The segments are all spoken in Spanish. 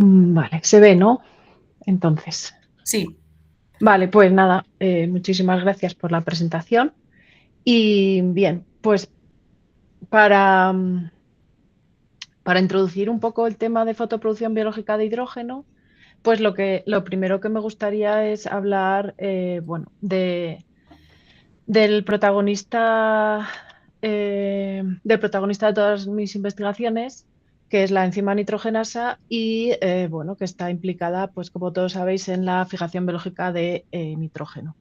Vale, se ve, ¿no? Entonces, Sí, vale, pues nada, muchísimas gracias por la presentación. Y bien, pues para, para introducir un poco el tema de fotoproducción biológica de hidrógeno, pues lo primero que me gustaría es hablar, bueno, del protagonista de todas mis investigaciones, que es la enzima nitrogenasa y, bueno, que está implicada, pues como todos sabéis, en la fijación biológica de nitrógeno.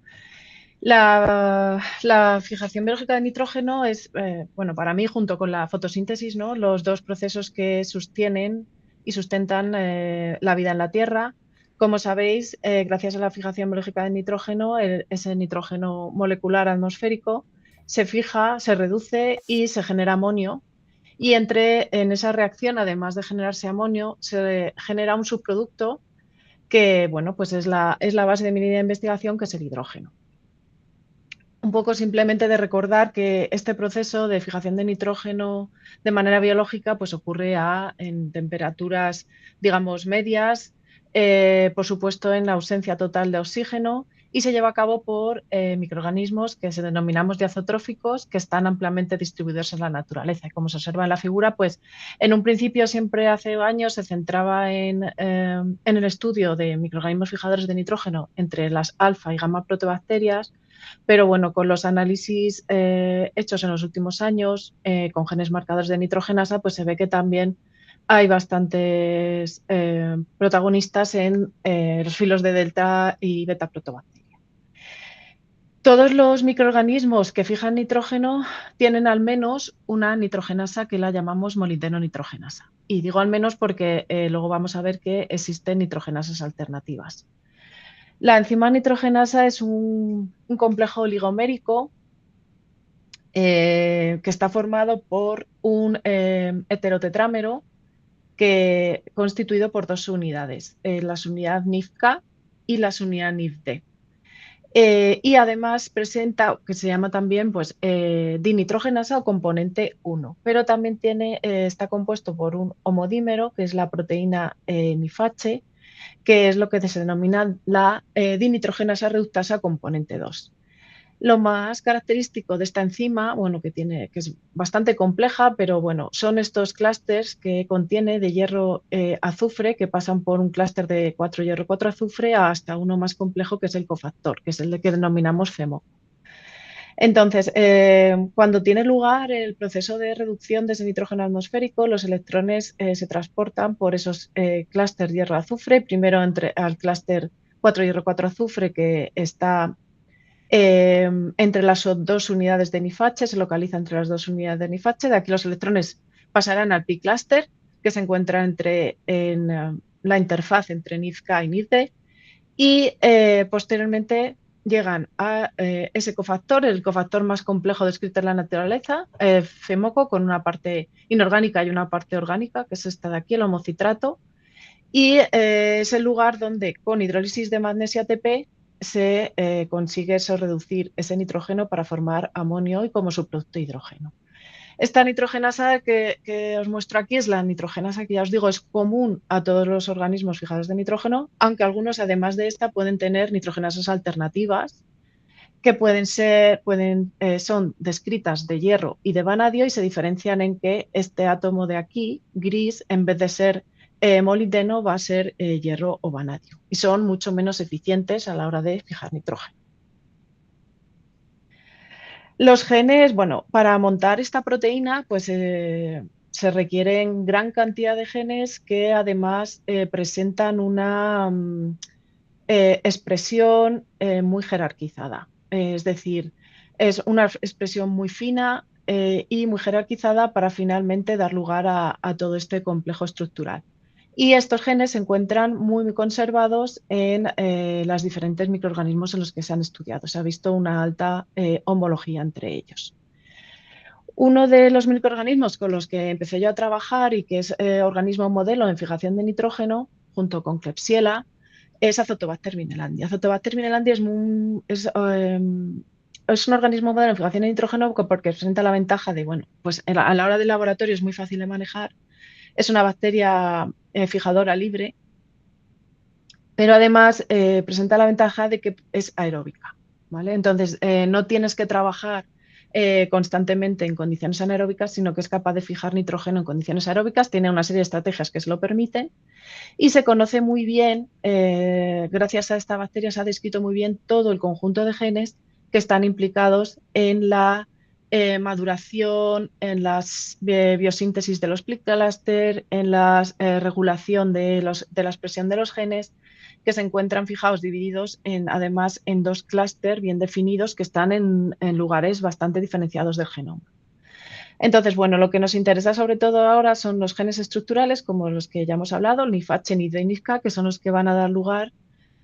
La fijación biológica de nitrógeno es, bueno, para mí, junto con la fotosíntesis, ¿no? Los dos procesos que sostienen y sustentan la vida en la Tierra. Como sabéis, gracias a la fijación biológica de nitrógeno, ese nitrógeno molecular atmosférico se fija, se reduce y se genera amonio. Y en esa reacción, además de generarse amonio, se genera un subproducto que, bueno, pues es la base de mi línea de investigación, que es el hidrógeno. Un poco simplemente de recordar que este proceso de fijación de nitrógeno de manera biológica pues ocurre en temperaturas, digamos, medias, por supuesto en la ausencia total de oxígeno, y se lleva a cabo por microorganismos que se denominamos diazotróficos, que están ampliamente distribuidos en la naturaleza. Y como se observa en la figura, pues en un principio, siempre hace años, se centraba en el estudio de microorganismos fijadores de nitrógeno entre las alfa y gamma protobacterias, pero bueno, con los análisis hechos en los últimos años, con genes marcadores de nitrogenasa, pues se ve que también hay bastantes protagonistas en los filos de delta y beta protobacteria. Todos los microorganismos que fijan nitrógeno tienen al menos una nitrogenasa que la llamamos molibdeno-nitrogenasa. Y digo al menos porque luego vamos a ver que existen nitrogenasas alternativas. La enzima nitrogenasa es un complejo oligomérico que está formado por un heterotetrámero que, constituido por dos unidades, las unidades NIFK y las unidades NIFD. Y además presenta, que se llama también, pues, dinitrogenasa o componente 1, pero también está compuesto por un homodímero, que es la proteína NIFH, que es lo que se denomina la dinitrogenasa reductasa componente 2. Lo más característico de esta enzima, bueno, que es bastante compleja, pero bueno, son estos clústeres que contiene de hierro azufre, que pasan por un clúster de 4 hierro 4 azufre hasta uno más complejo, que es el cofactor, que es el que denominamos FEMO. Entonces, cuando tiene lugar el proceso de reducción de ese nitrógeno atmosférico, los electrones se transportan por esos clústeres hierro-azufre, primero al clúster 4 hierro 4 azufre, que está entre las dos unidades de NIFH, se localiza entre las dos unidades de NIFH. De aquí los electrones pasarán al pi clúster, que se encuentra en la interfaz entre NIFK y NIFD, y posteriormente llegan a ese cofactor, el cofactor más complejo descrito en la naturaleza, FEMOCO, con una parte inorgánica y una parte orgánica, que es esta de aquí, el homocitrato, y es el lugar donde con hidrólisis de magnesio ATP se consigue eso, reducir ese nitrógeno para formar amonio y como subproducto hidrógeno. Esta nitrogenasa que os muestro aquí es la nitrogenasa que ya os digo es común a todos los organismos fijados de nitrógeno, aunque algunos, además de esta, pueden tener nitrogenasas alternativas que son descritas de hierro y de vanadio, y se diferencian en que este átomo de aquí, gris, en vez de ser molibdeno, va a ser hierro o vanadio, y son mucho menos eficientes a la hora de fijar nitrógeno. Los genes, bueno, para montar esta proteína, pues se requieren gran cantidad de genes que además presentan una expresión muy jerarquizada. Es decir, es una expresión muy fina y muy jerarquizada para finalmente dar lugar a todo este complejo estructural. Y estos genes se encuentran muy conservados en los diferentes microorganismos en los que se han estudiado. Se ha visto una alta homología entre ellos. Uno de los microorganismos con los que empecé yo a trabajar y que es organismo modelo en fijación de nitrógeno, junto con Klebsiella, es Azotobacter vinelandia. Azotobacter vinelandia es un organismo modelo en fijación de nitrógeno porque presenta la ventaja de, bueno, pues a la hora del laboratorio es muy fácil de manejar. Es una bacteria fijadora libre pero además presenta la ventaja de que es aeróbica, ¿vale? Entonces, no tienes que trabajar constantemente en condiciones anaeróbicas, sino que es capaz de fijar nitrógeno en condiciones aeróbicas, tiene una serie de estrategias que se lo permiten y se conoce muy bien, gracias a esta bacteria se ha descrito muy bien todo el conjunto de genes que están implicados en la maduración, en la biosíntesis de los split cluster, en la regulación de la expresión de los genes, que se encuentran fijados, divididos además en dos clústeres bien definidos que están en lugares bastante diferenciados del genoma. Entonces, bueno, lo que nos interesa sobre todo ahora son los genes estructurales, como los que ya hemos hablado, el NIFH, NID y NIFK, que son los que van a dar lugar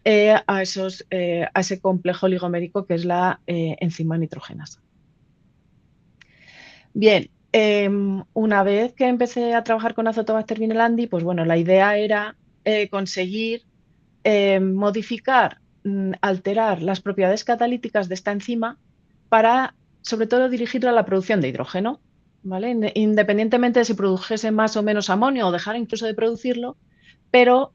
a ese complejo oligomérico que es la enzima nitrogenasa. Bien, una vez que empecé a trabajar con Azotobacter vinelandi, pues bueno, la idea era conseguir modificar, alterar las propiedades catalíticas de esta enzima para, sobre todo, dirigirla a la producción de hidrógeno, ¿vale? Independientemente de si produjese más o menos amonio o dejar incluso de producirlo, pero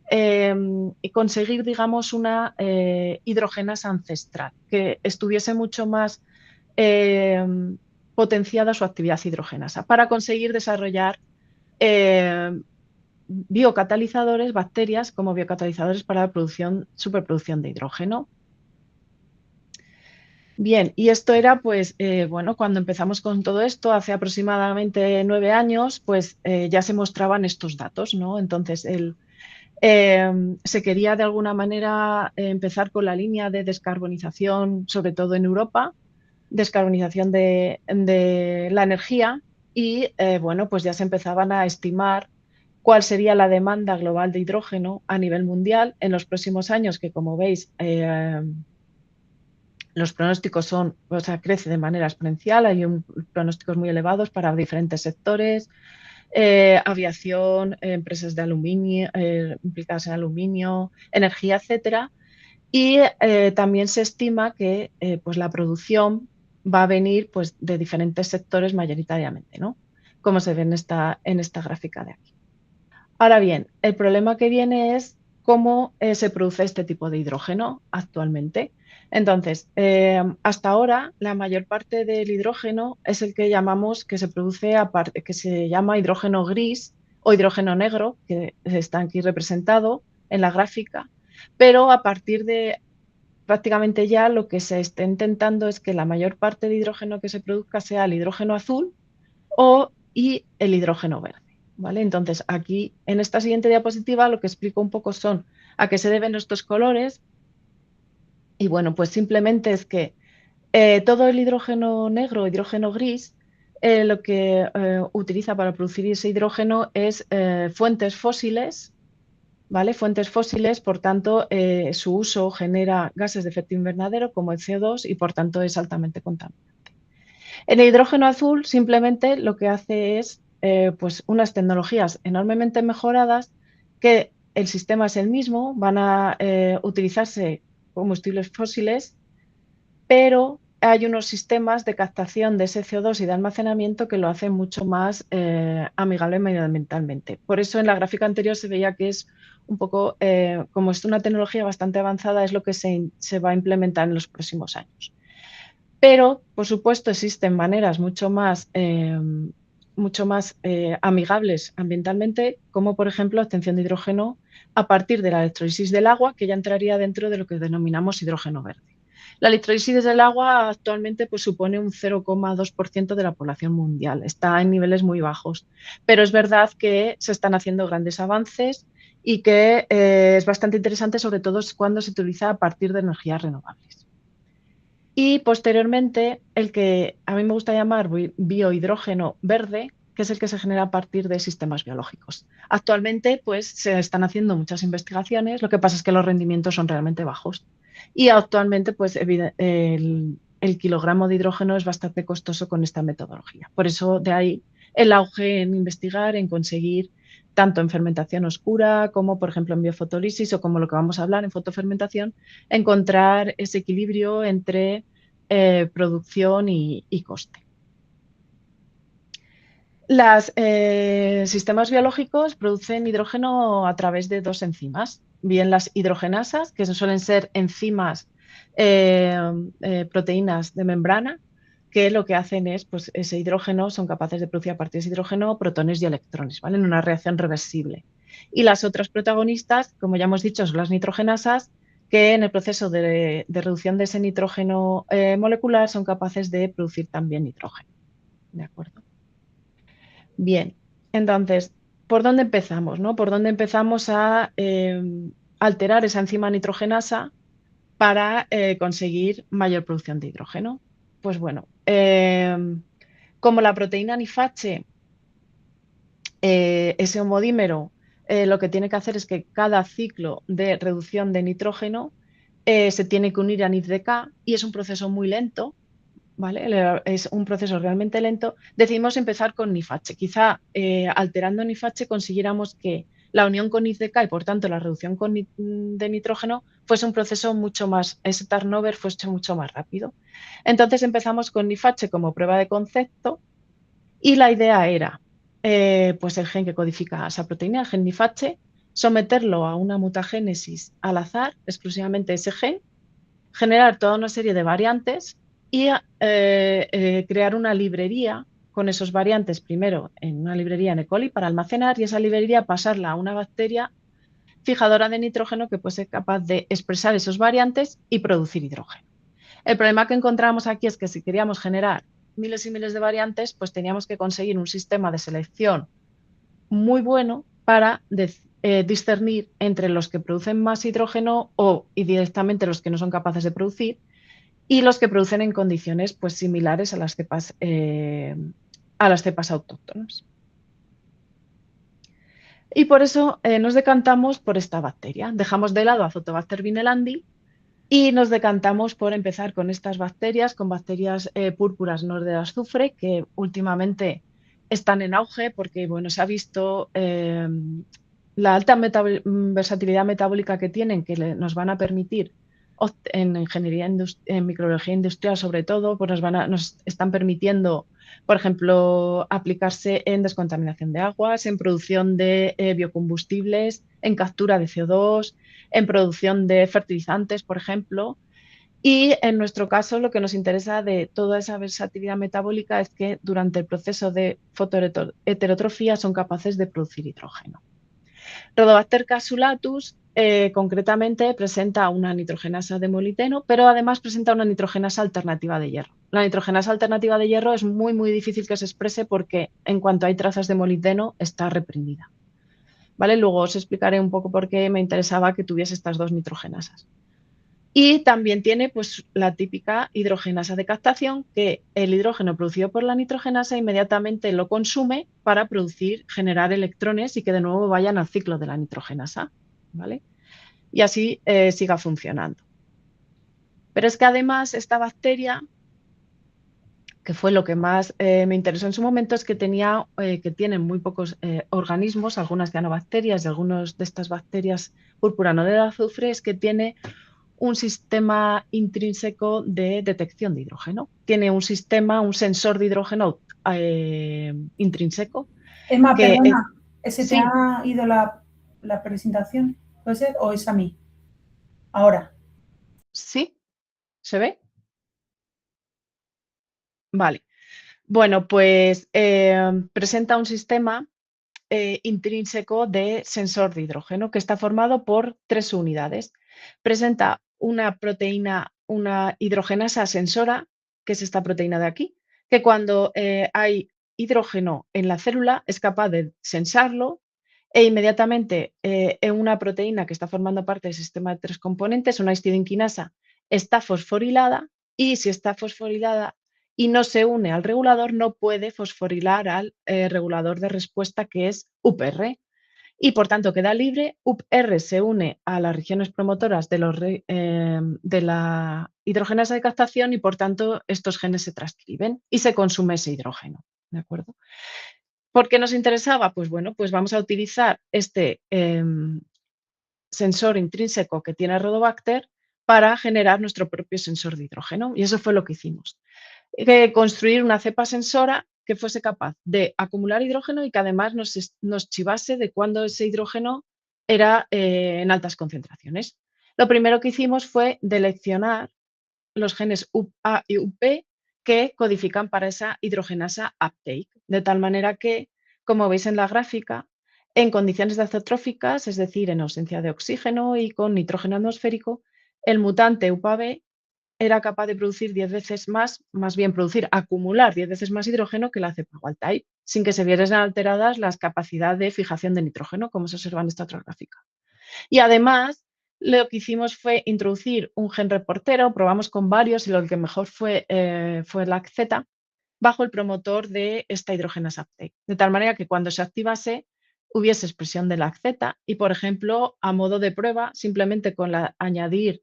conseguir, digamos, una hidrogenasa ancestral que estuviese mucho más eh, potenciada su actividad hidrogenasa para conseguir desarrollar eh, biocatalizadores, bacterias como biocatalizadores para la superproducción de hidrógeno. Bien, y esto era, pues, bueno, cuando empezamos con todo esto, hace aproximadamente 9 años, pues ya se mostraban estos datos, ¿no? Entonces, se quería de alguna manera empezar con la línea de descarbonización, sobre todo en Europa, descarbonización de la energía y, bueno, pues ya se empezaban a estimar cuál sería la demanda global de hidrógeno a nivel mundial en los próximos años, que como veis, los pronósticos son, o sea, crece de manera exponencial, hay pronósticos muy elevados para diferentes sectores, aviación, empresas de aluminio, implicadas en aluminio, energía, etcétera. Y también se estima que pues la producción va a venir pues, de diferentes sectores mayoritariamente, ¿no? Como se ve en esta gráfica de aquí. Ahora bien, el problema que viene es cómo se produce este tipo de hidrógeno actualmente. Entonces, hasta ahora la mayor parte del hidrógeno es el que llamamos, que se produce aparte, que se llama hidrógeno gris o hidrógeno negro, que está aquí representado en la gráfica, pero a partir de prácticamente ya lo que se está intentando es que la mayor parte de hidrógeno que se produzca sea el hidrógeno azul y el hidrógeno verde. ¿Vale? Entonces, aquí en esta siguiente diapositiva lo que explico un poco son a qué se deben estos colores. Y bueno, pues simplemente es que todo el hidrógeno negro, hidrógeno gris, lo que utiliza para producir ese hidrógeno es fuentes fósiles, ¿vale? Fuentes fósiles, por tanto, su uso genera gases de efecto invernadero como el CO2 y por tanto es altamente contaminante. En el hidrógeno azul simplemente lo que hace es pues unas tecnologías enormemente mejoradas que el sistema es el mismo, van a utilizarse combustibles fósiles, pero hay unos sistemas de captación de ese CO2 y de almacenamiento que lo hacen mucho más amigable medioambientalmente. Por eso en la gráfica anterior se veía que es un poco, como es una tecnología bastante avanzada, es lo que se va a implementar en los próximos años. Pero, por supuesto, existen maneras mucho más amigables ambientalmente, como por ejemplo la obtención de hidrógeno a partir de la electrólisis del agua, que ya entraría dentro de lo que denominamos hidrógeno verde. La electrólisis del agua actualmente pues, supone un 0,2% de la población mundial, está en niveles muy bajos, pero es verdad que se están haciendo grandes avances y que es bastante interesante, sobre todo cuando se utiliza a partir de energías renovables. Y posteriormente, el que a mí me gusta llamar biohidrógeno verde, que es el que se genera a partir de sistemas biológicos. Actualmente, pues, se están haciendo muchas investigaciones, lo que pasa es que los rendimientos son realmente bajos. Y actualmente, pues, el kilogramo de hidrógeno es bastante costoso con esta metodología. Por eso, de ahí el auge en investigar, en conseguir tanto en fermentación oscura como, por ejemplo, en biofotólisis o como lo que vamos a hablar en fotofermentación, encontrar ese equilibrio entre producción y coste. Los sistemas biológicos producen hidrógeno a través de dos enzimas, bien las hidrogenasas, que suelen ser enzimas, proteínas de membrana, que lo que hacen es, pues ese hidrógeno, son capaces de producir a partir de ese hidrógeno protones y electrones, ¿vale? En una reacción reversible. Y las otras protagonistas, como ya hemos dicho, son las nitrogenasas, que en el proceso de reducción de ese nitrógeno molecular son capaces de producir también nitrógeno. ¿De acuerdo? Bien, entonces, ¿por dónde empezamos, no? ¿Por dónde empezamos a alterar esa enzima nitrogenasa para conseguir mayor producción de hidrógeno? Pues bueno, como la proteína NIFH, ese homodímero, lo que tiene que hacer es que cada ciclo de reducción de nitrógeno se tiene que unir a NIFDK y es un proceso muy lento. ¿Vale? Es un proceso realmente lento. Decidimos empezar con NIFH. Quizá alterando NIFH consiguiéramos que la unión con NIFDK y por tanto la reducción de nitrógeno fuese un proceso mucho más, ese turnover fuese mucho más rápido. Entonces empezamos con NIFH como prueba de concepto y la idea era, pues el gen que codifica esa proteína, el gen NIFH, someterlo a una mutagénesis al azar, exclusivamente ese gen, generar toda una serie de variantes y crear una librería con esos variantes, primero en una librería en E. coli para almacenar y esa librería pasarla a una bacteria fijadora de nitrógeno que puede ser capaz de expresar esos variantes y producir hidrógeno. El problema que encontramos aquí es que si queríamos generar miles y miles de variantes, pues teníamos que conseguir un sistema de selección muy bueno para discernir entre los que producen más hidrógeno y directamente los que no son capaces de producir y los que producen en condiciones pues, similares a las cepas autóctonas. Y por eso nos decantamos por esta bacteria. Dejamos de lado Azotobacter vinelandi y nos decantamos por empezar con estas bacterias, con bacterias púrpuras no de azufre, que últimamente están en auge porque bueno, se ha visto la alta versatilidad metabólica que tienen, que nos van a permitir en ingeniería, en microbiología industrial sobre todo, pues nos están permitiendo, por ejemplo, aplicarse en descontaminación de aguas, en producción de biocombustibles, en captura de CO2, en producción de fertilizantes, por ejemplo. Y en nuestro caso, lo que nos interesa de toda esa versatilidad metabólica es que durante el proceso de fotoheterotrofía son capaces de producir hidrógeno. Rhodobacter cassulatus concretamente presenta una nitrogenasa de molibdeno, pero además presenta una nitrogenasa alternativa de hierro. La nitrogenasa alternativa de hierro es muy, muy difícil que se exprese porque en cuanto hay trazas de molibdeno está reprimida. ¿Vale? Luego os explicaré un poco por qué me interesaba que tuviese estas dos nitrogenasas. Y también tiene pues, la típica hidrogenasa de captación, que el hidrógeno producido por la nitrogenasa inmediatamente lo consume para generar electrones y que de nuevo vayan al ciclo de la nitrogenasa. ¿Vale? Y así siga funcionando. Pero es que además esta bacteria, que fue lo que más me interesó en su momento, es que tienen muy pocos organismos, algunas cianobacterias y algunas de estas bacterias púrpura no del azufre, es que tiene un sistema intrínseco de detección de hidrógeno. Tiene un sensor de hidrógeno intrínseco. Emma, Que, perdona, ¿se te sí, ha ido la presentación? ¿Puede ser? ¿O es a mí? Ahora. sí, ¿se ve? Vale. Bueno, pues presenta un sistema intrínseco de sensor de hidrógeno que está formado por tres unidades. Presenta una proteína, una hidrogenasa sensora, que es esta proteína de aquí, que cuando hay hidrógeno en la célula es capaz de sensarlo e inmediatamente en una proteína que está formando parte del sistema de tres componentes, una histidinquinasa, está fosforilada y si está fosforilada y no se une al regulador, no puede fosforilar al regulador de respuesta que es UPR. Y por tanto queda libre, UPR se une a las regiones promotoras de la hidrogenasa de captación y por tanto estos genes se transcriben y se consume ese hidrógeno. ¿De acuerdo? ¿Por qué nos interesaba? Pues bueno, pues vamos a utilizar este sensor intrínseco que tiene Rhodobacter para generar nuestro propio sensor de hidrógeno y eso fue lo que hicimos. Construir una cepa sensora que fuese capaz de acumular hidrógeno y que además nos chivase de cuando ese hidrógeno era en altas concentraciones. Lo primero que hicimos fue seleccionar los genes UPA y UP que codifican para esa hidrogenasa uptake, de tal manera que, como veis en la gráfica, en condiciones azotróficas, es decir, en ausencia de oxígeno y con nitrógeno atmosférico, el mutante UPA-B era capaz de producir 10 veces más bien acumular 10 veces más hidrógeno que la cepa wild type, sin que se vieran alteradas las capacidades de fijación de nitrógeno, como se observa en esta otra gráfica. Y además, lo que hicimos fue introducir un gen reportero, probamos con varios y lo que mejor fue la Z, bajo el promotor de esta hidrogenasa uptake, de tal manera que cuando se activase hubiese expresión de la Z y, por ejemplo, a modo de prueba, simplemente con añadir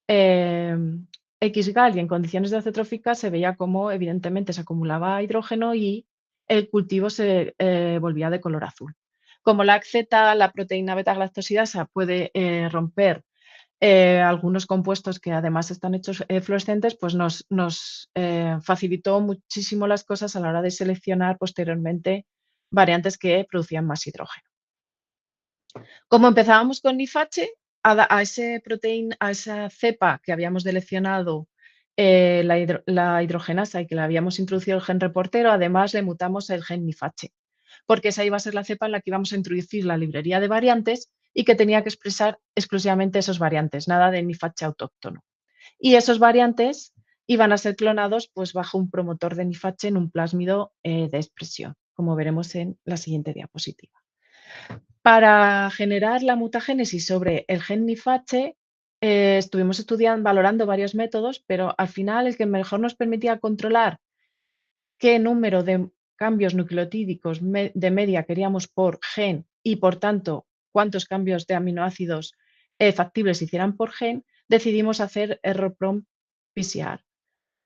XGAL y en condiciones de acetrófica se veía como evidentemente se acumulaba hidrógeno y el cultivo se volvía de color azul. Como la Z, la proteína beta-galactosidasa, puede romper algunos compuestos que además están hechos fluorescentes, pues nos facilitó muchísimo las cosas a la hora de seleccionar posteriormente variantes que producían más hidrógeno. Como empezábamos con NIFH, a esa cepa que habíamos seleccionado la hidrogenasa y que le habíamos introducido el gen reportero, además le mutamos el gen NIFH, porque esa iba a ser la cepa en la que íbamos a introducir la librería de variantes y que tenía que expresar exclusivamente esos variantes, nada de NIFH autóctono. Y esos variantes iban a ser clonados pues, bajo un promotor de NIFH en un plásmido de expresión, como veremos en la siguiente diapositiva. Para generar la mutagénesis sobre el gen NIFH, estuvimos valorando varios métodos, pero al final el que mejor nos permitía controlar qué número de cambios nucleotídicos de media queríamos por gen y, por tanto, cuántos cambios de aminoácidos factibles hicieran por gen, decidimos hacer error-prompt PCR,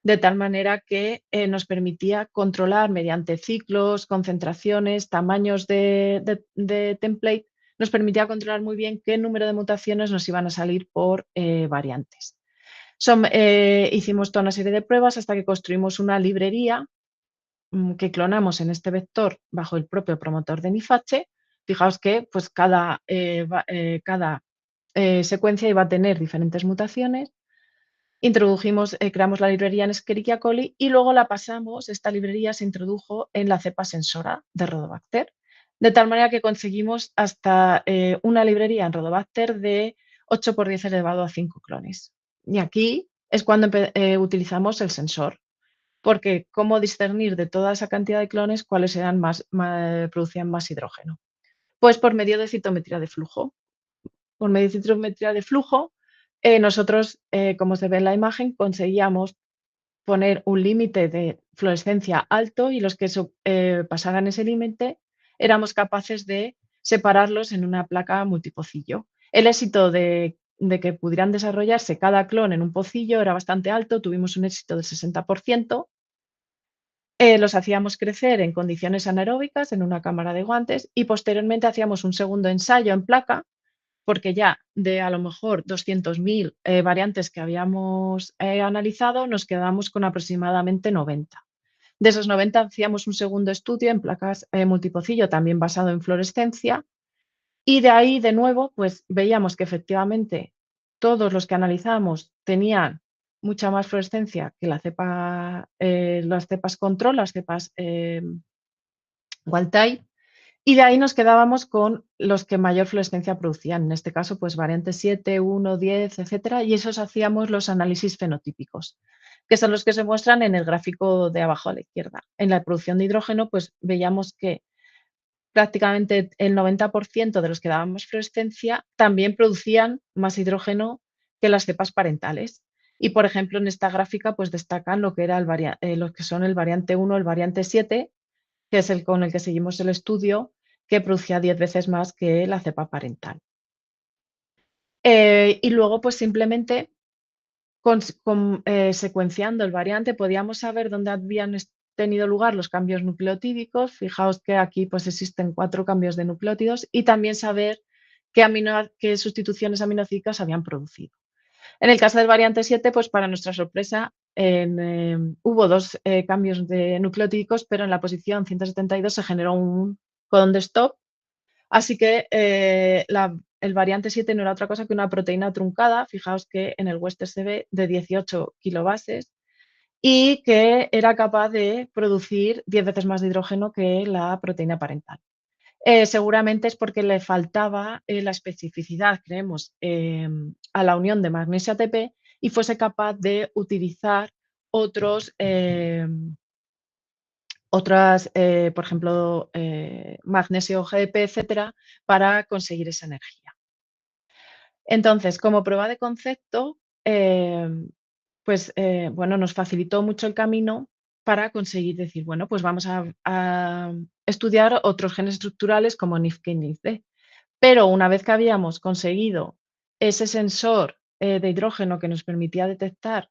de tal manera que nos permitía controlar mediante ciclos, concentraciones, tamaños de template, nos permitía controlar muy bien qué número de mutaciones nos iban a salir por variantes. Hicimos toda una serie de pruebas hasta que construimos una librería que clonamos en este vector bajo el propio promotor de NIFH. Fijaos que pues, cada secuencia iba a tener diferentes mutaciones. Creamos la librería en Escherichia coli y luego esta librería se introdujo en la cepa sensora de Rhodobacter, de tal manera que conseguimos hasta una librería en Rhodobacter de 8 por 10 elevado a 5 clones. Y aquí es cuando utilizamos el sensor, porque cómo discernir de toda esa cantidad de clones cuáles producían más hidrógeno. Pues por medio de citometría de flujo. Por medio de citometría de flujo, nosotros, como se ve en la imagen, conseguíamos poner un límite de fluorescencia alto y los que pasaran ese límite éramos capaces de separarlos en una placa multipocillo. El éxito de que pudieran desarrollarse cada clon en un pocillo era bastante alto, tuvimos un éxito del 60%. Los hacíamos crecer en condiciones anaeróbicas en una cámara de guantes y posteriormente hacíamos un segundo ensayo en placa, porque ya de a lo mejor 200.000 variantes que habíamos analizado, nos quedamos con aproximadamente 90. De esos 90 hacíamos un segundo estudio en placas multipocillo, también basado en fluorescencia, y de ahí, de nuevo, pues veíamos que efectivamente todos los que analizamos tenían mucha más fluorescencia que las cepas control, las cepas wild type, y de ahí nos quedábamos con los que mayor fluorescencia producían, en este caso, pues variantes 7, 1, 10, etcétera, y esos hacíamos los análisis fenotípicos, que son los que se muestran en el gráfico de abajo a la izquierda. En la producción de hidrógeno, pues veíamos que prácticamente el 90% de los que dábamos fluorescencia también producían más hidrógeno que las cepas parentales. Y, por ejemplo, en esta gráfica pues destacan lo que son el variante 1, el variante 7, que es el con el que seguimos el estudio, que producía 10 veces más que la cepa parental. Y luego, pues simplemente secuenciando el variante podíamos saber dónde habían tenido lugar los cambios nucleotídicos. Fijaos que aquí pues existen 4 cambios de nucleótidos y también saber qué sustituciones aminocídicas habían producido. En el caso del variante 7, pues para nuestra sorpresa, hubo dos cambios de nucleotídicos, pero en la posición 172 se generó un codón de stop. Así que el variante 7 no era otra cosa que una proteína truncada, fijaos que en el Western se ve, de 18 kilobases, y que era capaz de producir 10 veces más de hidrógeno que la proteína parental. Seguramente es porque le faltaba la especificidad, creemos, a la unión de magnesio ATP y fuese capaz de utilizar otros, por ejemplo, magnesio GDP, etcétera, para conseguir esa energía. Entonces, como prueba de concepto, bueno, nos facilitó mucho el camino para conseguir decir, bueno, pues vamos a estudiar otros genes estructurales como NIFK y NIFD. Pero una vez que habíamos conseguido ese sensor de hidrógeno que nos permitía detectar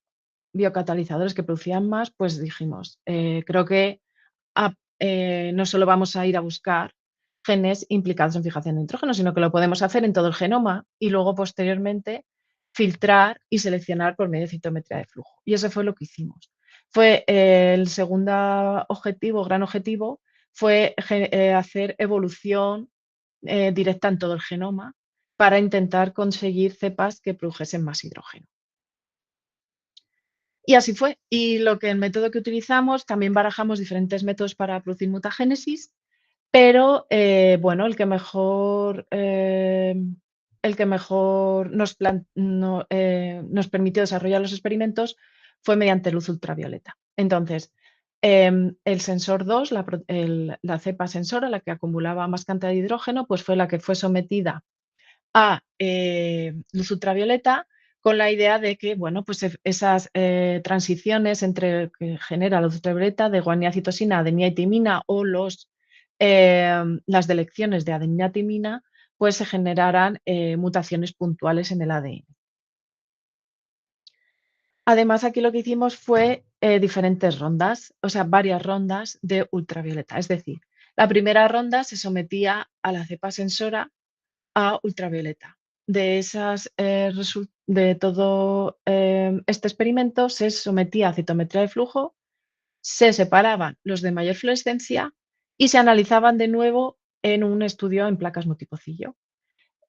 biocatalizadores que producían más, pues dijimos, creo que no solo vamos a ir a buscar genes implicados en fijación de nitrógeno, sino que lo podemos hacer en todo el genoma y luego posteriormente filtrar y seleccionar por medio de citometría de flujo. Y eso fue lo que hicimos. Fue el segundo objetivo, gran objetivo, fue hacer evolución directa en todo el genoma para intentar conseguir cepas que produjesen más hidrógeno. Y así fue. Y el método que utilizamos, también barajamos diferentes métodos para producir mutagénesis, pero bueno, el que mejor nos permitió desarrollar los experimentos fue mediante luz ultravioleta. Entonces, el sensor 2, la cepa sensora, la que acumulaba más cantidad de hidrógeno, pues fue la que fue sometida a luz ultravioleta con la idea de que, bueno, pues esas transiciones entre que genera la luz ultravioleta de guanina-citosina, adenina y timina o las delecciones de adenina timina, pues se generaran mutaciones puntuales en el ADN. Además, aquí lo que hicimos fue diferentes rondas, o sea, varias rondas de ultravioleta. Es decir, la primera ronda se sometía a la cepa sensora a ultravioleta. De todo este experimento se sometía a citometría de flujo, se separaban los de mayor fluorescencia y se analizaban de nuevo en un estudio en placas multipocillo.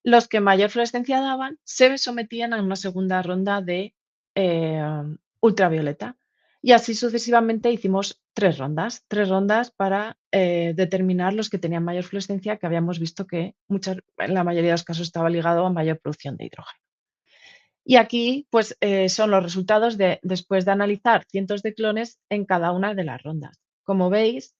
Los que mayor fluorescencia daban se sometían a una segunda ronda de eh, ultravioleta. Y así sucesivamente hicimos tres rondas para determinar los que tenían mayor fluorescencia, que habíamos visto que en la mayoría de los casos estaba ligado a mayor producción de hidrógeno. Y aquí pues, son los resultados después de analizar cientos de clones en cada una de las rondas. Como veis,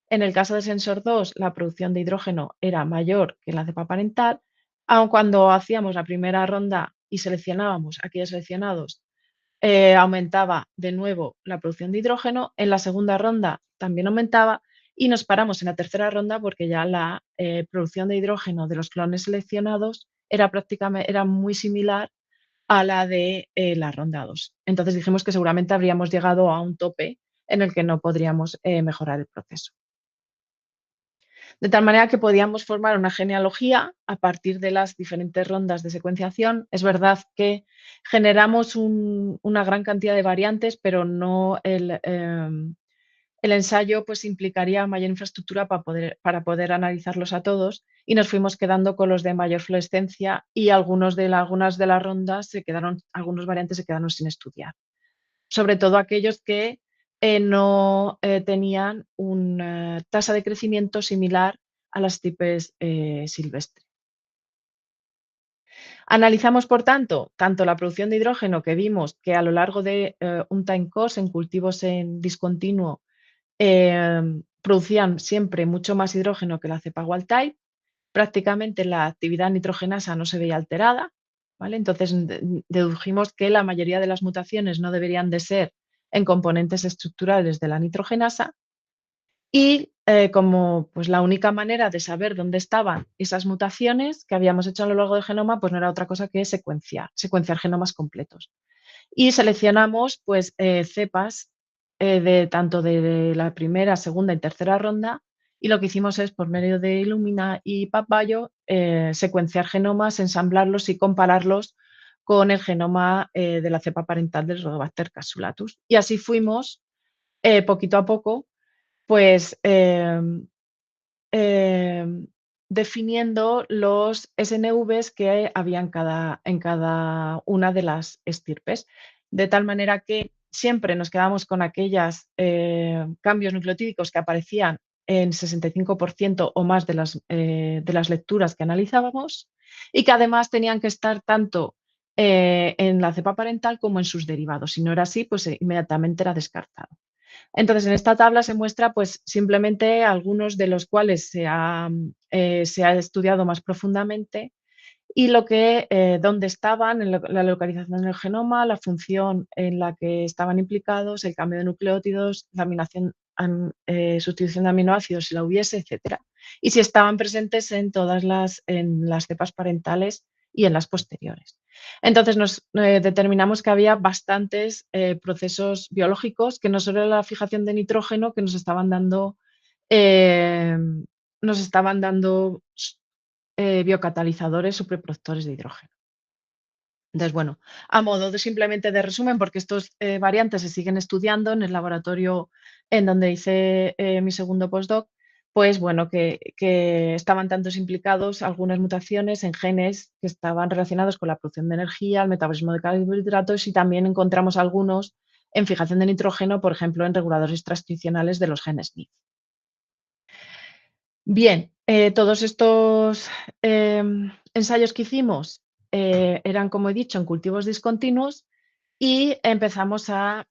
en el caso de sensor 2, la producción de hidrógeno era mayor que la cepa parental, aun cuando hacíamos la primera ronda y seleccionábamos aquellos seleccionados, aumentaba de nuevo la producción de hidrógeno. En la segunda ronda también aumentaba y nos paramos en la tercera ronda porque ya la producción de hidrógeno de los clones seleccionados era muy similar a la de la ronda 2. Entonces dijimos que seguramente habríamos llegado a un tope en el que no podríamos mejorar el proceso. De tal manera que podíamos formar una genealogía a partir de las diferentes rondas de secuenciación. Es verdad que generamos una gran cantidad de variantes, pero no el ensayo pues, implicaría mayor infraestructura para poder analizarlos a todos y nos fuimos quedando con los de mayor fluorescencia y algunas de las rondas algunos variantes se quedaron sin estudiar. Sobre todo aquellos que no tenían una tasa de crecimiento similar a las tipes silvestres. Analizamos, por tanto la producción de hidrógeno que vimos que a lo largo de un time course en cultivos en discontinuo producían siempre mucho más hidrógeno que la cepa wild type. Prácticamente la actividad nitrogenasa no se veía alterada, ¿vale? Entonces dedujimos que la mayoría de las mutaciones no deberían de ser en componentes estructurales de la nitrogenasa y como pues, la única manera de saber dónde estaban esas mutaciones que habíamos hecho a lo largo del genoma, pues no era otra cosa que secuenciar genomas completos. Y seleccionamos pues, cepas tanto de la primera, segunda y tercera ronda, y lo que hicimos es, por medio de Illumina y PacBio, secuenciar genomas, ensamblarlos y compararlos con el genoma de la cepa parental del Rhodobacter cassulatus. Y así fuimos, poquito a poco, pues definiendo los SNVs que había en cada una de las estirpes, de tal manera que siempre nos quedamos con aquellos cambios nucleotídicos que aparecían en 65% o más de las lecturas que analizábamos y que además tenían que estar tanto en la cepa parental como en sus derivados. Si no era así, pues inmediatamente era descartado. Entonces, en esta tabla se muestra pues, simplemente algunos de los cuales se ha estudiado más profundamente y dónde estaban, la localización del genoma, la función en la que estaban implicados, el cambio de nucleótidos, laminación, sustitución de aminoácidos si la hubiese, etc. Y si estaban presentes en en las cepas parentales y en las posteriores. Entonces nos determinamos que había bastantes procesos biológicos que no solo era la fijación de nitrógeno que eh, nos estaban dando biocatalizadores superproductores de hidrógeno. Entonces, bueno, a modo de simplemente de resumen, porque estos variantes se siguen estudiando en el laboratorio en donde hice mi segundo postdoc, pues bueno, que estaban tantos implicados algunas mutaciones en genes que estaban relacionados con la producción de energía, el metabolismo de carbohidratos y también encontramos algunos en fijación de nitrógeno, por ejemplo, en reguladores transcripcionales de los genes NIF. Bien, todos estos ensayos que hicimos eran, como he dicho, en cultivos discontinuos y empezamos al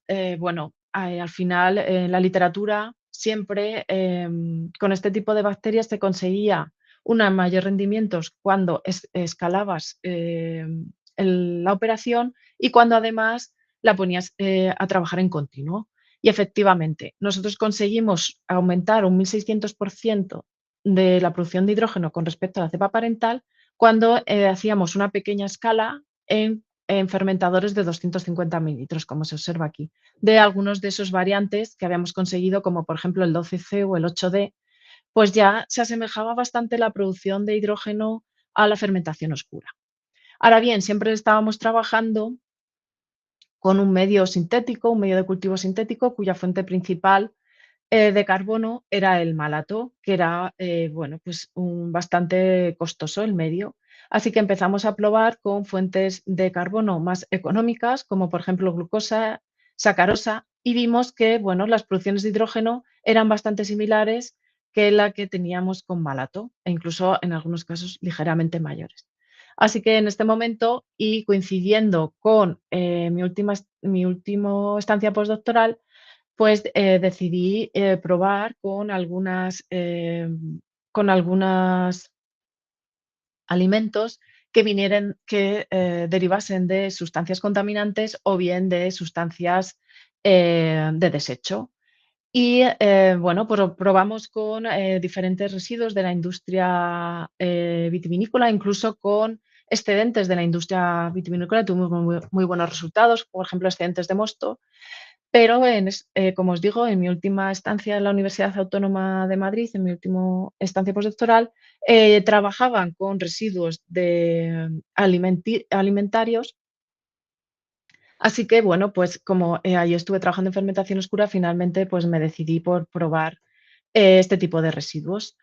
final en la literatura siempre con este tipo de bacterias se conseguía un mayor rendimiento cuando escalabas la operación y cuando además la ponías a trabajar en continuo. Y efectivamente, nosotros conseguimos aumentar un 1600% de la producción de hidrógeno con respecto a la cepa parental cuando hacíamos una pequeña escala en fermentadores de 250 mililitros, como se observa aquí, de algunos de esos variantes que habíamos conseguido, como por ejemplo el 12C o el 8D, pues ya se asemejaba bastante la producción de hidrógeno a la fermentación oscura. Ahora bien, siempre estábamos trabajando con un medio sintético, un medio de cultivo sintético, cuya fuente principal de carbono era el malato, que era pues bastante costoso el medio. Así que empezamos a probar con fuentes de carbono más económicas, como por ejemplo glucosa, sacarosa, y vimos que las producciones de hidrógeno eran bastante similares que la que teníamos con malato, e incluso en algunos casos ligeramente mayores. Así que en este momento, y coincidiendo con mi última estancia postdoctoral, pues decidí probar con algunos alimentos que derivasen de sustancias contaminantes o bien de sustancias de desecho. Y pues probamos con diferentes residuos de la industria vitivinícola, incluso con excedentes de la industria vitivinícola. Tuvimos muy buenos resultados, por ejemplo, excedentes de mosto. Pero, como os digo, en mi última estancia en la Universidad Autónoma de Madrid, en mi última estancia postdoctoral, trabajaban con residuos alimentarios. Así que, pues como ahí estuve trabajando en fermentación oscura, finalmente pues me decidí por probar este tipo de residuos.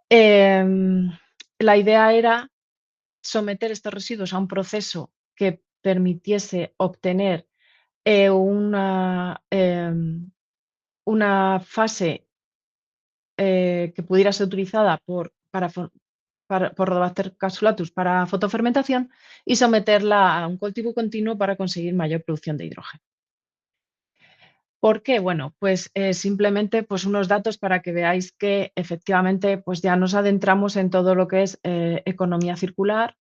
La idea era someter estos residuos a un proceso que permitiese obtener una fase que pudiera ser utilizada por Rhodobacter cassulatus para fotofermentación y someterla a un cultivo continuo para conseguir mayor producción de hidrógeno. ¿Por qué? Bueno, pues simplemente pues unos datos para que veáis que efectivamente pues ya nos adentramos en todo lo que es economía circular.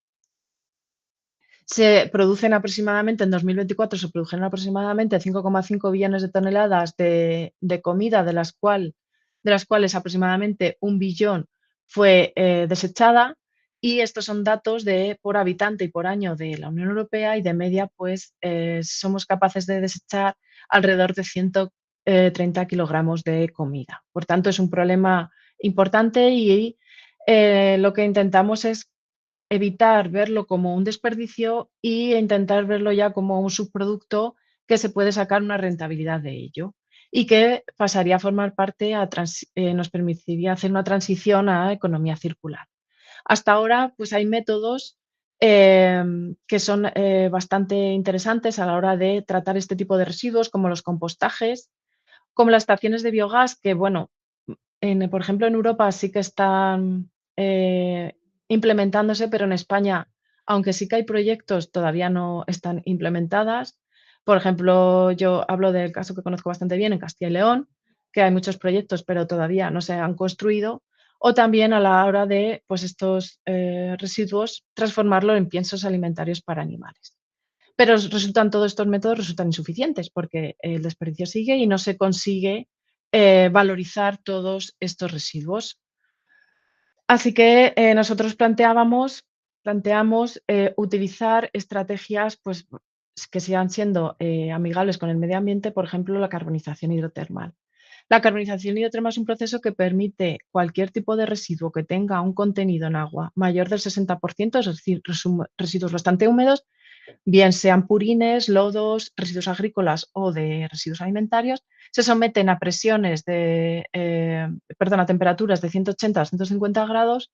Se producen aproximadamente, en 2024 se produjeron aproximadamente 5,5 billones de toneladas de comida, de las cuales aproximadamente 1 billón fue desechada, y estos son datos por habitante y por año de la Unión Europea, y de media pues somos capaces de desechar alrededor de 130 kilogramos de comida. Por tanto, es un problema importante y lo que intentamos es evitar verlo como un desperdicio e intentar verlo ya como un subproducto que se puede sacar una rentabilidad de ello y que pasaría a formar parte, nos permitiría hacer una transición a economía circular. Hasta ahora, pues hay métodos que son bastante interesantes a la hora de tratar este tipo de residuos, como los compostajes, como las estaciones de biogás, que bueno, por ejemplo, en Europa sí que están implementándose, pero en España, aunque sí que hay proyectos, todavía no están implementadas. Por ejemplo, yo hablo del caso que conozco bastante bien en Castilla y León, que hay muchos proyectos, pero todavía no se han construido. O también a la hora de pues, estos residuos, transformarlo en piensos alimentarios para animales. Pero todos estos métodos resultan insuficientes porque el desperdicio sigue y no se consigue valorizar todos estos residuos. Así que nosotros planteamos utilizar estrategias pues, que sigan siendo amigables con el medio ambiente, por ejemplo, la carbonización hidrotermal. La carbonización hidrotermal es un proceso que permite cualquier tipo de residuo que tenga un contenido en agua mayor del 60%, es decir, residuos bastante húmedos, bien sean purines, lodos, residuos agrícolas o de residuos alimentarios, se someten a a temperaturas de 180 a 150 grados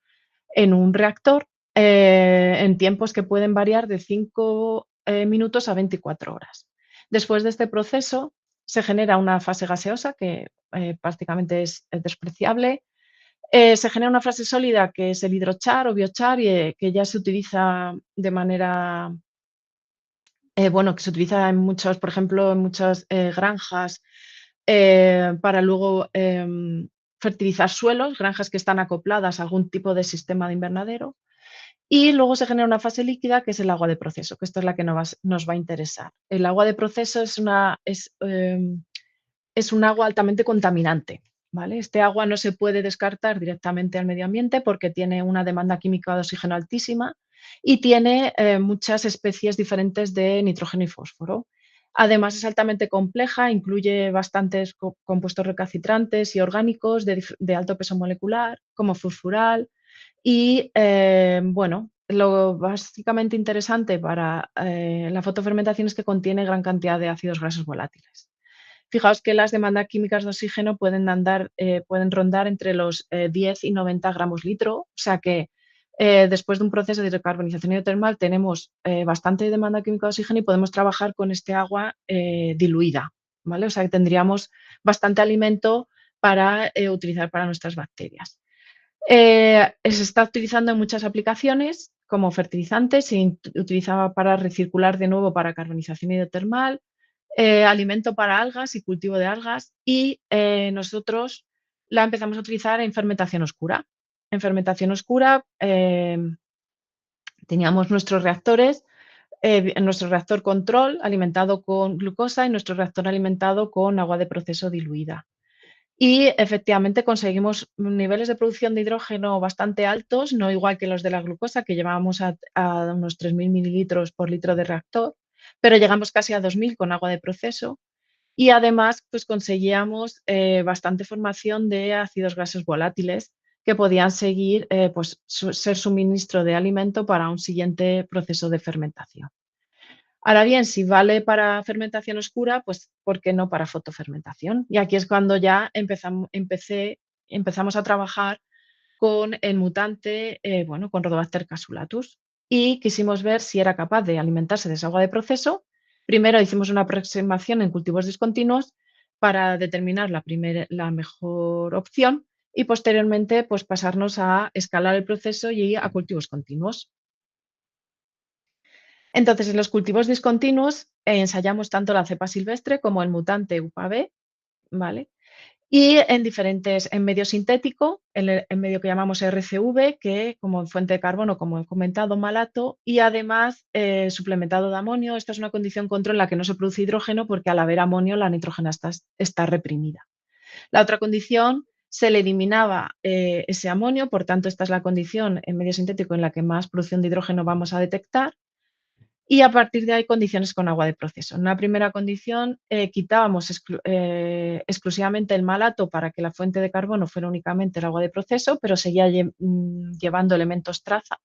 en un reactor en tiempos que pueden variar de 5 minutos a 24 horas. Después de este proceso se genera una fase gaseosa que prácticamente es despreciable. Se genera una fase sólida que es el hidrochar o biochar y que ya se utiliza de manera bueno, que se utiliza en muchos, por ejemplo, en muchas granjas para luego fertilizar suelos, granjas que están acopladas a algún tipo de sistema de invernadero. Y luego se genera una fase líquida que es el agua de proceso, que esto es la que nos va a interesar. El agua de proceso es un agua altamente contaminante. ¿Vale? Este agua no se puede descartar directamente al medio ambiente porque tiene una demanda química de oxígeno altísima y tiene muchas especies diferentes de nitrógeno y fósforo. Además, es altamente compleja, incluye bastantes compuestos recalcitrantes y orgánicos de alto peso molecular, como fosfural. Y bueno, lo básicamente interesante para la fotofermentación es que contiene gran cantidad de ácidos grasos volátiles. Fijaos que las demandas químicas de oxígeno pueden rondar entre los 10 y 90 gramos litro, o sea que después de un proceso de recarbonización hidrotermal tenemos bastante demanda química de oxígeno y podemos trabajar con este agua diluida, ¿vale? O sea que tendríamos bastante alimento para utilizar para nuestras bacterias. Se está utilizando en muchas aplicaciones como fertilizante, se utilizaba para recircular de nuevo para carbonización hidrotermal, alimento para algas y cultivo de algas y nosotros la empezamos a utilizar en fermentación oscura. En fermentación oscura teníamos nuestros reactores, nuestro reactor control alimentado con glucosa y nuestro reactor alimentado con agua de proceso diluida. Y efectivamente conseguimos niveles de producción de hidrógeno bastante altos, no igual que los de la glucosa, que llevábamos a unos 3.000 mililitros por litro de reactor, pero llegamos casi a 2.000 con agua de proceso. Y además, pues conseguíamos bastante formación de ácidos grasos volátiles que podían seguir, ser suministro de alimento para un siguiente proceso de fermentación. Ahora bien, si vale para fermentación oscura, pues ¿por qué no para fotofermentación? Y aquí es cuando ya empezamos a trabajar con el mutante, con Rhodobacter cassulatus. Y quisimos ver si era capaz de alimentarse de esa agua de proceso. Primero hicimos una aproximación en cultivos discontinuos para determinar la mejor opción y posteriormente pues, pasarnos a escalar el proceso y a cultivos continuos. Entonces, en los cultivos discontinuos ensayamos tanto la cepa silvestre como el mutante UPA-B, ¿vale? Y en medio sintético, en medio que llamamos RCV, que como fuente de carbono, como he comentado, malato, y además suplementado de amonio. Esta es una condición control en la que no se produce hidrógeno porque al haber amonio la nitrógena está reprimida. La otra condición, se le eliminaba ese amonio, por tanto esta es la condición en medio sintético en la que más producción de hidrógeno vamos a detectar. Y a partir de ahí, condiciones con agua de proceso. En una primera condición, quitábamos exclusivamente el malato para que la fuente de carbono fuera únicamente el agua de proceso, pero seguía llevando elementos traza.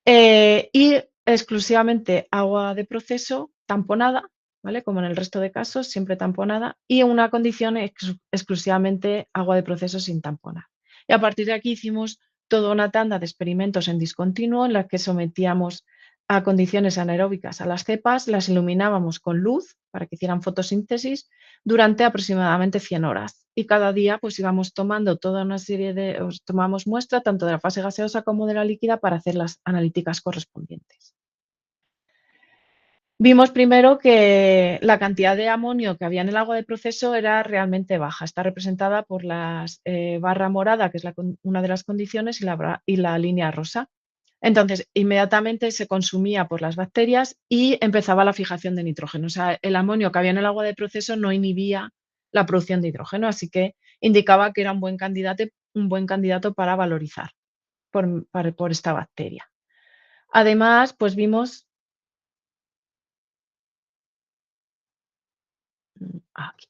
Y exclusivamente agua de proceso tamponada, ¿vale? Como en el resto de casos, siempre tamponada, y una condición exclusivamente agua de proceso sin tamponar. Y a partir de aquí hicimos toda una tanda de experimentos en discontinuo en la que sometíamos a condiciones anaeróbicas a las cepas, las iluminábamos con luz para que hicieran fotosíntesis durante aproximadamente 100 horas. Y cada día pues íbamos tomando toda una serie tomamos muestra tanto de la fase gaseosa como de la líquida para hacer las analíticas correspondientes. Vimos primero que la cantidad de amonio que había en el agua de proceso era realmente baja. Está representada por la barra morada, que es una de las condiciones, y la línea rosa. Entonces, inmediatamente se consumía por las bacterias y empezaba la fijación de nitrógeno. O sea, el amonio que había en el agua de proceso no inhibía la producción de hidrógeno, así que indicaba que era un buen candidato para valorizar por esta bacteria. Además, pues vimos aquí.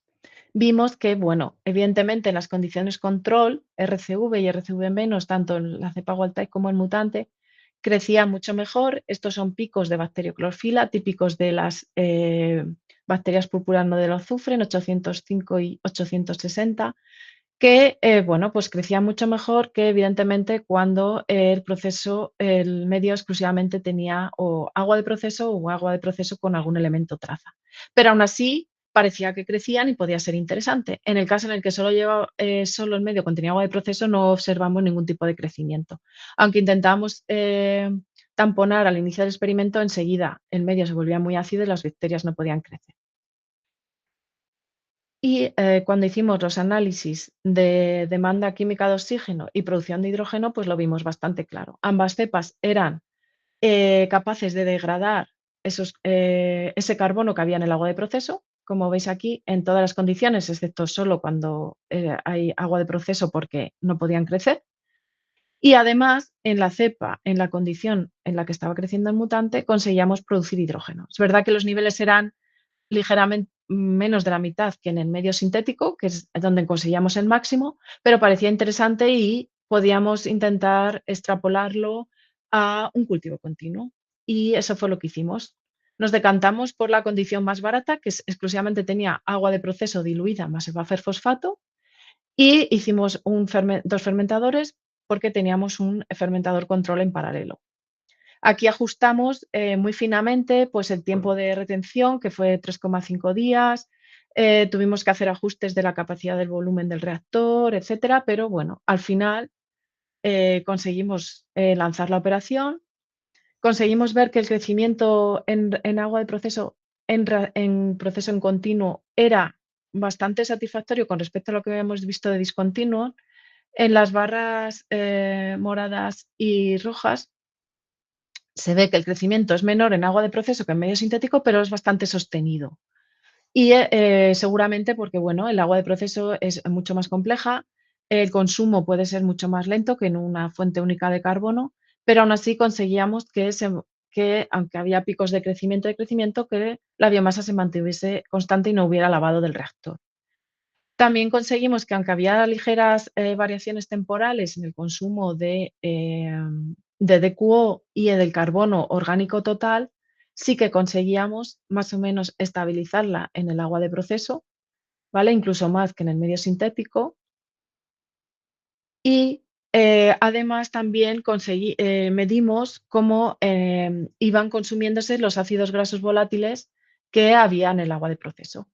Vimos que, bueno, evidentemente en las condiciones control, RCV y RCV menos, tanto en la cepa wild type como en mutante, crecían mucho mejor. Estos son picos de bacterioclorofila típicos de las bacterias purpurano del azufre en 805 y 860, que, bueno, pues crecían mucho mejor que evidentemente cuando el medio exclusivamente tenía o agua de proceso o agua de proceso con algún elemento traza. Pero aún así parecía que crecían y podía ser interesante. En el caso en el que solo el medio contenía agua de proceso no observamos ningún tipo de crecimiento. Aunque intentamos tamponar al inicio del experimento, enseguida el medio se volvía muy ácido y las bacterias no podían crecer. Y cuando hicimos los análisis de demanda química de oxígeno y producción de hidrógeno, pues lo vimos bastante claro. Ambas cepas eran capaces de degradar ese carbono que había en el agua de proceso, como veis aquí, en todas las condiciones, excepto solo cuando hay agua de proceso porque no podían crecer. Y además, en la cepa, en la condición en la que estaba creciendo el mutante, conseguíamos producir hidrógeno. Es verdad que los niveles eran ligeramente menos de la mitad que en el medio sintético, que es donde conseguíamos el máximo, pero parecía interesante y podíamos intentar extrapolarlo a un cultivo continuo. Y eso fue lo que hicimos. Nos decantamos por la condición más barata, que exclusivamente tenía agua de proceso diluida más el buffer fosfato, y hicimos dos fermentadores porque teníamos un fermentador control en paralelo. Aquí ajustamos muy finamente pues, el tiempo de retención, que fue 3,5 días. Tuvimos que hacer ajustes de la capacidad del volumen del reactor, etcétera, pero bueno, al final conseguimos lanzar la operación. Conseguimos ver que el crecimiento en agua de proceso, en proceso en continuo, era bastante satisfactorio con respecto a lo que habíamos visto de discontinuo. En las barras moradas y rojas se ve que el crecimiento es menor en agua de proceso que en medio sintético, pero es bastante sostenido. Y seguramente porque bueno, el agua de proceso es mucho más compleja, el consumo puede ser mucho más lento que en una fuente única de carbono, pero aún así conseguíamos que aunque había picos de crecimiento, que la biomasa se mantuviese constante y no hubiera lavado del reactor. También conseguimos que, aunque había ligeras variaciones temporales en el consumo de DQO y del carbono orgánico total, sí que conseguíamos más o menos estabilizarla en el agua de proceso, ¿vale? Incluso más que en el medio sintético. Y además también medimos cómo iban consumiéndose los ácidos grasos volátiles que había en el agua de proceso.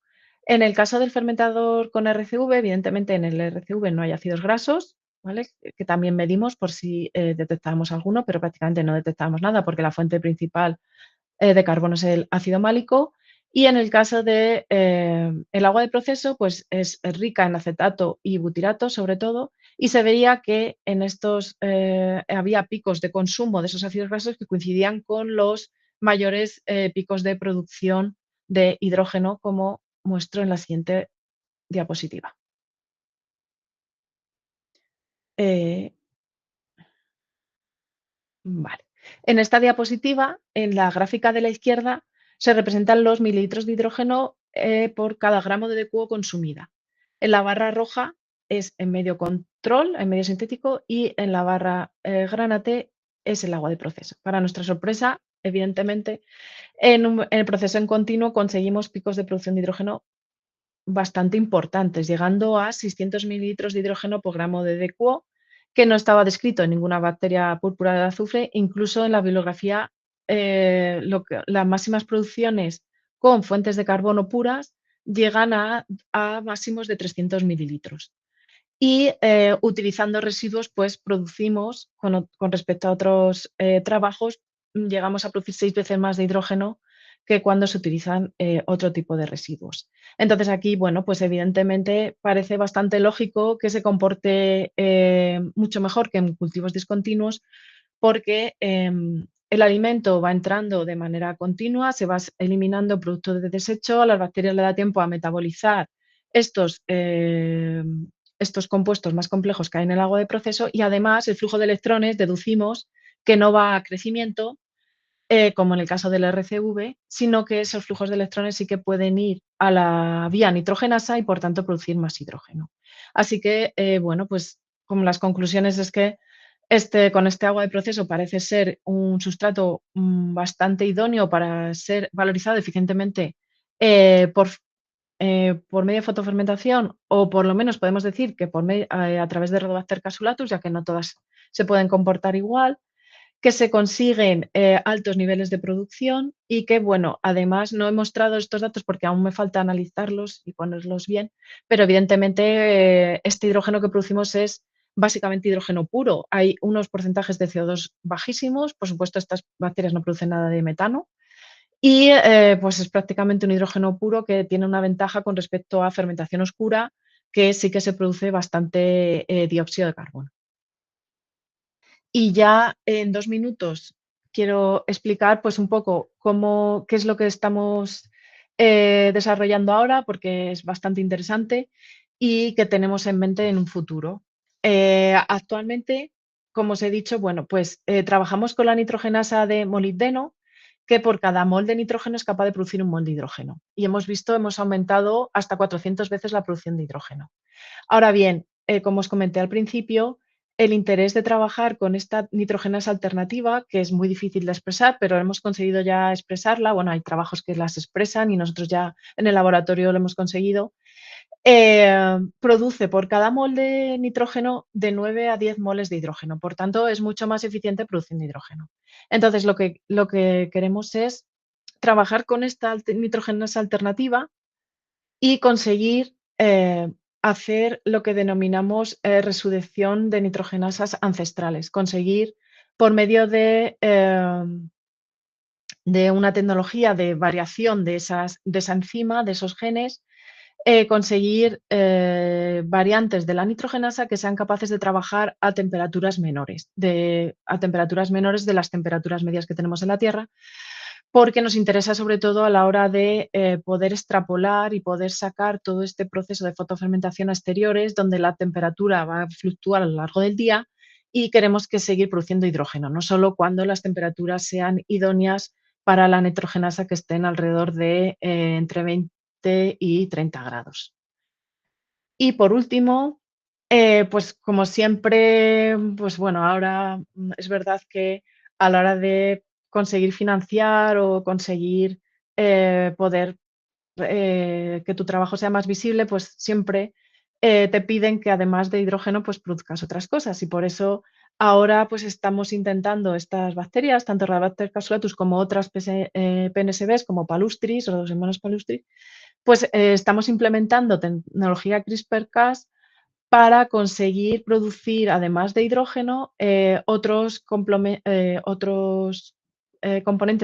En el caso del fermentador con RCV, evidentemente en el RCV no hay ácidos grasos, ¿vale? Que también medimos por si detectábamos alguno, pero prácticamente no detectábamos nada porque la fuente principal de carbono es el ácido málico. Y en el caso de el agua de proceso, pues es rica en acetato y butirato sobre todo, y se veía que en estos había picos de consumo de esos ácidos grasos que coincidían con los mayores picos de producción de hidrógeno, como muestro en la siguiente diapositiva. Eh, Vale. En esta diapositiva, en la gráfica de la izquierda, se representan los mililitros de hidrógeno por cada gramo de DQO consumida. En la barra roja es en medio control, en medio sintético, y en la barra granate es el agua de proceso. Para nuestra sorpresa, evidentemente, en el proceso en continuo conseguimos picos de producción de hidrógeno bastante importantes, llegando a 600 mililitros de hidrógeno por gramo de DQO, que no estaba descrito en ninguna bacteria púrpura de azufre, incluso en la bibliografía, las máximas producciones con fuentes de carbono puras llegan a máximos de 300 mililitros. Y utilizando residuos, pues producimos, con respecto a otros trabajos, llegamos a producir 6 veces más de hidrógeno que cuando se utilizan otro tipo de residuos. Entonces aquí, bueno, pues evidentemente parece bastante lógico que se comporte mucho mejor que en cultivos discontinuos, porque el alimento va entrando de manera continua, se va eliminando productos de desecho, a las bacterias le da tiempo a metabolizar estos, estos compuestos más complejos que hay en el agua de proceso, y además el flujo de electrones deducimos que no va a crecimiento, como en el caso del RCV, sino que esos flujos de electrones sí que pueden ir a la vía nitrogenasa y por tanto producir más hidrógeno. Así que, bueno, pues como las conclusiones es que con este agua de proceso parece ser un sustrato bastante idóneo para ser valorizado eficientemente por medio de fotofermentación, o por lo menos podemos decir que a través de Rhodobacter cassulatus, ya que no todas se pueden comportar igual, que se consiguen altos niveles de producción y que, bueno, además no he mostrado estos datos porque aún me falta analizarlos y ponerlos bien, pero evidentemente este hidrógeno que producimos es básicamente hidrógeno puro. Hay unos porcentajes de CO2 bajísimos, por supuesto estas bacterias no producen nada de metano, y pues es prácticamente un hidrógeno puro que tiene una ventaja con respecto a fermentación oscura, que sí que se produce bastante dióxido de carbono. Y ya en 2 minutos quiero explicar pues un poco qué es lo que estamos desarrollando ahora, porque es bastante interesante y que tenemos en mente en un futuro. Actualmente, como os he dicho, bueno, pues trabajamos con la nitrogenasa de molibdeno, que por cada mol de nitrógeno es capaz de producir un mol de hidrógeno. Y hemos aumentado hasta 400 veces la producción de hidrógeno. Ahora bien, como os comenté al principio, el interés de trabajar con esta nitrogenasa alternativa, que es muy difícil de expresar, pero hemos conseguido ya expresarla. Bueno, hay trabajos que las expresan y nosotros ya en el laboratorio lo hemos conseguido. Produce por cada mol de nitrógeno de 9 a 10 moles de hidrógeno. Por tanto, es mucho más eficiente produciendo hidrógeno. Entonces, lo que queremos es trabajar con esta nitrogenasa alternativa y conseguir hacer lo que denominamos resurrección de nitrogenasas ancestrales. Conseguir, por medio de una tecnología de variación de esa enzima, de esos genes, conseguir variantes de la nitrogenasa que sean capaces de trabajar a temperaturas menores, a temperaturas menores de las temperaturas medias que tenemos en la Tierra, porque nos interesa sobre todo a la hora de poder extrapolar y poder sacar todo este proceso de fotofermentación a exteriores, donde la temperatura va a fluctuar a lo largo del día y queremos que seguir produciendo hidrógeno, no solo cuando las temperaturas sean idóneas para la nitrogenasa, que estén alrededor de entre 20 y 30 grados. Y por último, pues como siempre, pues bueno, ahora es verdad que a la hora de conseguir financiar o conseguir poder que tu trabajo sea más visible, pues siempre te piden que además de hidrógeno, pues produzcas otras cosas. Y por eso ahora pues estamos intentando estas bacterias, tanto Rhodobacter cassulatus como otras PNSBs como Palustris o los hermanos Palustris, pues estamos implementando tecnología CRISPR-Cas para conseguir producir, además de hidrógeno, otros componentes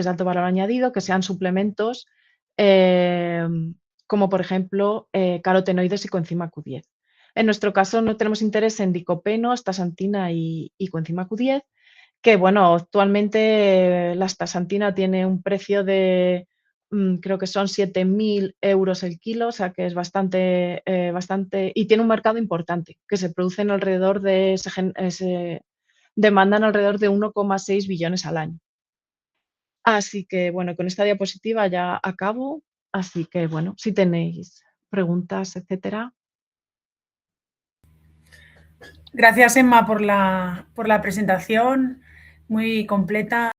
de alto valor añadido, que sean suplementos, eh, como por ejemplo carotenoides y coenzima Q10. En nuestro caso no tenemos interés en dicopeno, astaxantina y coenzima Q10, que bueno, actualmente la astaxantina tiene un precio de creo que son 7.000 euros el kilo, o sea que es bastante, y tiene un mercado importante, que se producen alrededor demandan alrededor de 1,6 billones al año. Así que bueno, con esta diapositiva ya acabo, así que bueno, si tenéis preguntas, etcétera. Gracias, Emma, por la presentación. muy completa.